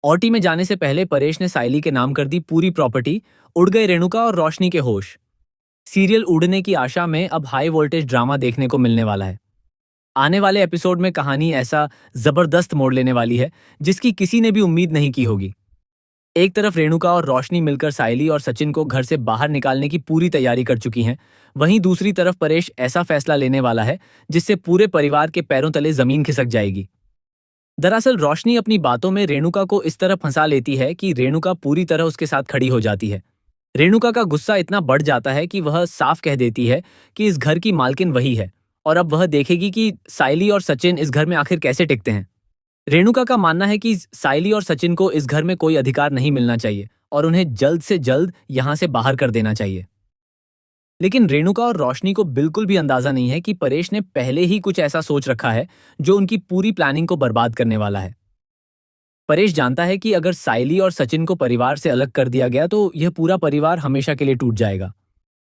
औटी में जाने से पहले परेश ने साइली के नाम कर दी पूरी प्रॉपर्टी। उड़ गए रेणुका और रोशनी के होश। सीरियल उड़ने की आशा में अब हाई वोल्टेज ड्रामा देखने को मिलने वाला है। आने वाले एपिसोड में कहानी ऐसा जबरदस्त मोड़ लेने वाली है जिसकी किसी ने भी उम्मीद नहीं की होगी। एक तरफ रेणुका और रोशनी मिलकर साइली और सचिन को घर से बाहर निकालने की पूरी तैयारी कर चुकी हैं। वहीं दूसरी तरफ परेश ऐसा फैसला लेने वाला है जिससे पूरे परिवार के पैरों तले जमीन खिसक जाएगी। दरअसल रोशनी अपनी बातों में रेणुका को इस तरह फंसा लेती है कि रेणुका पूरी तरह उसके साथ खड़ी हो जाती है। रेणुका का गुस्सा इतना बढ़ जाता है कि वह साफ कह देती है कि इस घर की मालकिन वही है और अब वह देखेगी कि साइली और सचिन इस घर में आखिर कैसे टिकते हैं। रेणुका का मानना है कि साइली और सचिन को इस घर में कोई अधिकार नहीं मिलना चाहिए और उन्हें जल्द से जल्द यहां से बाहर कर देना चाहिए। लेकिन रेणुका और रोशनी को बिल्कुल भी अंदाजा नहीं है कि परेश ने पहले ही कुछ ऐसा सोच रखा है जो उनकी पूरी प्लानिंग को बर्बाद करने वाला है। परेश जानता है कि अगर साइली और सचिन को परिवार से अलग कर दिया गया तो यह पूरा परिवार हमेशा के लिए टूट जाएगा।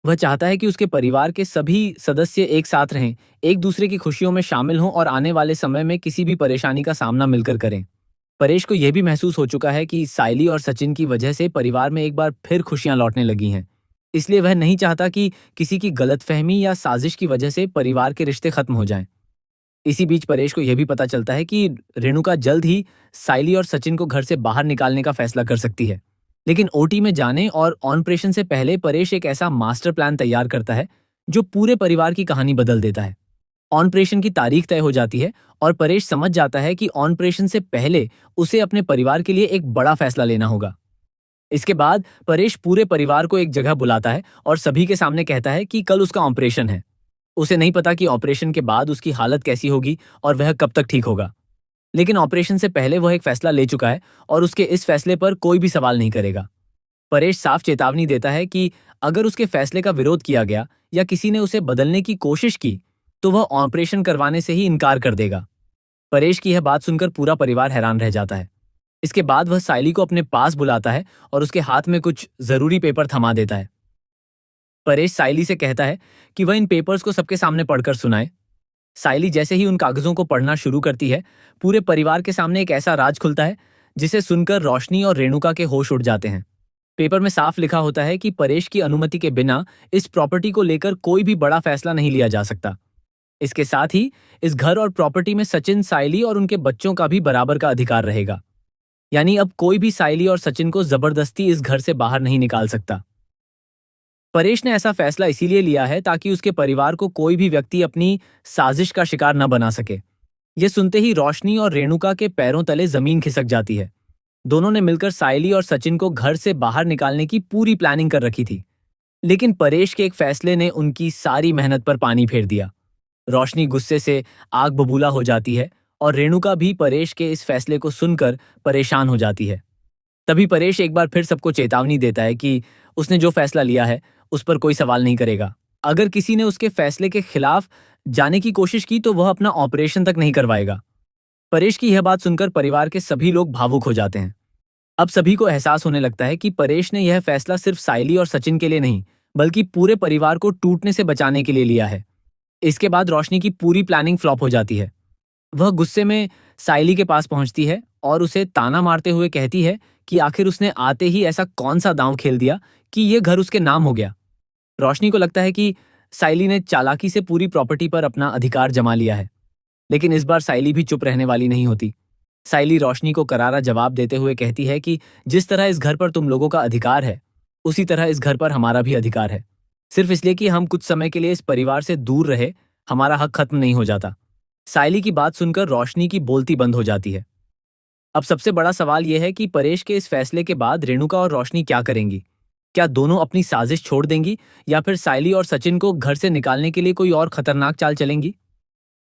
वह चाहता है कि उसके परिवार के सभी सदस्य एक साथ रहें, एक दूसरे की खुशियों में शामिल हों और आने वाले समय में किसी भी परेशानी का सामना मिलकर करें। परेश को यह भी महसूस हो चुका है कि साइली और सचिन की वजह से परिवार में एक बार फिर खुशियां लौटने लगी हैं। इसलिए वह नहीं चाहता कि किसी की गलतफहमी या साजिश की वजह से परिवार के रिश्ते खत्म हो जाएं। इसी बीच परेश को यह भी पता चलता है कि रेणुका जल्द ही साइली और सचिन को घर से बाहर निकालने का फैसला कर सकती है। लेकिन ओटी में जाने और ऑपरेशन से पहले परेश एक ऐसा मास्टर प्लान तैयार करता है जो पूरे परिवार की कहानी बदल देता है। ऑपरेशन की तारीख तय हो जाती है और परेश समझ जाता है कि ऑपरेशन से पहले उसे अपने परिवार के लिए एक बड़ा फैसला लेना होगा। इसके बाद परेश पूरे परिवार को एक जगह बुलाता है और सभी के सामने कहता है कि कल उसका ऑपरेशन है। उसे नहीं पता कि ऑपरेशन के बाद उसकी हालत कैसी होगी और वह कब तक ठीक होगा। लेकिन ऑपरेशन से पहले वह एक फैसला ले चुका है और उसके इस फैसले पर कोई भी सवाल नहीं करेगा। परेश साफ चेतावनी देता है कि अगर उसके फैसले का विरोध किया गया या किसी ने उसे बदलने की कोशिश की तो वह ऑपरेशन करवाने से ही इनकार कर देगा। परेश की यह बात सुनकर पूरा परिवार हैरान रह जाता है। इसके बाद वह साइली को अपने पास बुलाता है और उसके हाथ में कुछ जरूरी पेपर थमा देता है। परेश साइली से कहता है कि वह इन पेपर्स को सबके सामने पढ़कर सुनाए। साइली जैसे ही उन कागजों को पढ़ना शुरू करती है, पूरे परिवार के सामने एक ऐसा राज खुलता है जिसे सुनकर रोशनी और रेणुका के होश उड़ जाते हैं। पेपर में साफ लिखा होता है कि परेश की अनुमति के बिना इस प्रॉपर्टी को लेकर कोई भी बड़ा फैसला नहीं लिया जा सकता। इसके साथ ही इस घर और प्रॉपर्टी में सचिन, साइली और उनके बच्चों का भी बराबर का अधिकार रहेगा। यानी अब कोई भी साइली और सचिन को जबरदस्ती इस घर से बाहर नहीं निकाल सकता। परेश ने ऐसा फैसला इसीलिए लिया है ताकि उसके परिवार को कोई भी व्यक्ति अपनी साजिश का शिकार न बना सके। यह सुनते ही रोशनी और रेणुका के पैरों तले जमीन खिसक जाती है। दोनों ने मिलकर साइली और सचिन को घर से बाहर निकालने की पूरी प्लानिंग कर रखी थी। लेकिन परेश के एक फैसले ने उनकी सारी मेहनत पर पानी फेर दिया। रोशनी गुस्से से आग बबूला हो जाती है और रेणुका भी परेश के इस फैसले को सुनकर परेशान हो जाती है। तभी परेश एक बार फिर सबको चेतावनी देता है कि उसने जो फैसला लिया है उस पर कोई सवाल नहीं करेगा। अगर किसी ने उसके फैसले के खिलाफ जाने की कोशिश की तो वह अपना ऑपरेशन तक नहीं करवाएगा। परेश की यह बात सुनकर परिवार के सभी लोग भावुक हो जाते हैं। अब सभी को एहसास होने लगता है कि परेश ने यह फैसला सिर्फ साइली और सचिन के लिए नहीं बल्कि पूरे परिवार को टूटने से बचाने के लिए लिया है। इसके बाद रोशनी की पूरी प्लानिंग फ्लॉप हो जाती है। वह गुस्से में साइली के पास पहुंचती है और उसे ताना मारते हुए कहती है कि आखिर उसने आते ही ऐसा कौन सा दांव खेल दिया कि यह घर उसके नाम हो गया। रोशनी को लगता है कि साइली ने चालाकी से पूरी प्रॉपर्टी पर अपना अधिकार जमा लिया है। लेकिन इस बार साइली भी चुप रहने वाली नहीं होती। साइली रोशनी को करारा जवाब देते हुए कहती है कि जिस तरह इस घर पर तुम लोगों का अधिकार है उसी तरह इस घर पर हमारा भी अधिकार है। सिर्फ इसलिए कि हम कुछ समय के लिए इस परिवार से दूर रहे, हमारा हक खत्म नहीं हो जाता। साइली की बात सुनकर रोशनी की बोलती बंद हो जाती है। अब सबसे बड़ा सवाल यह है कि परेश के इस फैसले के बाद रेणुका और रोशनी क्या करेंगी। क्या दोनों अपनी साजिश छोड़ देंगी या फिर साइली और सचिन को घर से निकालने के लिए कोई और खतरनाक चाल चलेंगी।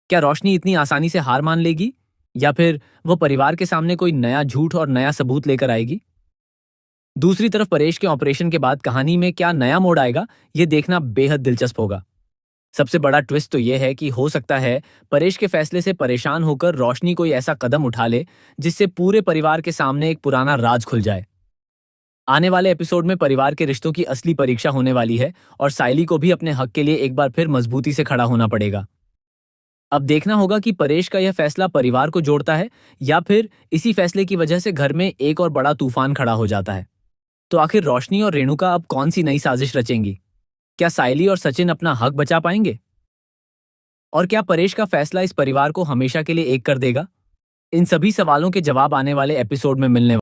क्या रोशनी इतनी आसानी से हार मान लेगी या फिर वो परिवार के सामने कोई नया झूठ और नया सबूत लेकर आएगी। दूसरी तरफ परेश के ऑपरेशन के बाद कहानी में क्या नया मोड़ आएगा, ये देखना बेहद दिलचस्प होगा। सबसे बड़ा ट्विस्ट तो यह है कि हो सकता है परेश के फैसले से परेशान होकर रोशनी कोई ऐसा कदम उठा ले जिससे पूरे परिवार के सामने एक पुराना राज खुल जाए। आने वाले एपिसोड में परिवार के रिश्तों की असली परीक्षा होने वाली है और साइली को भी अपने हक के लिए एक बार फिर मजबूती से खड़ा होना पड़ेगा। अब देखना होगा कि परेश का यह फैसला परिवार को जोड़ता है या फिर इसी फैसले की वजह से घर में एक और बड़ा तूफान खड़ा हो जाता है। तो आखिर रोशनी और रेणुका अब कौन सी नई साजिश रचेंगी? क्या साइली और सचिन अपना हक बचा पाएंगे? और क्या परेश का फैसला इस परिवार को हमेशा के लिए एक कर देगा? इन सभी सवालों के जवाब आने वाले एपिसोड में मिलने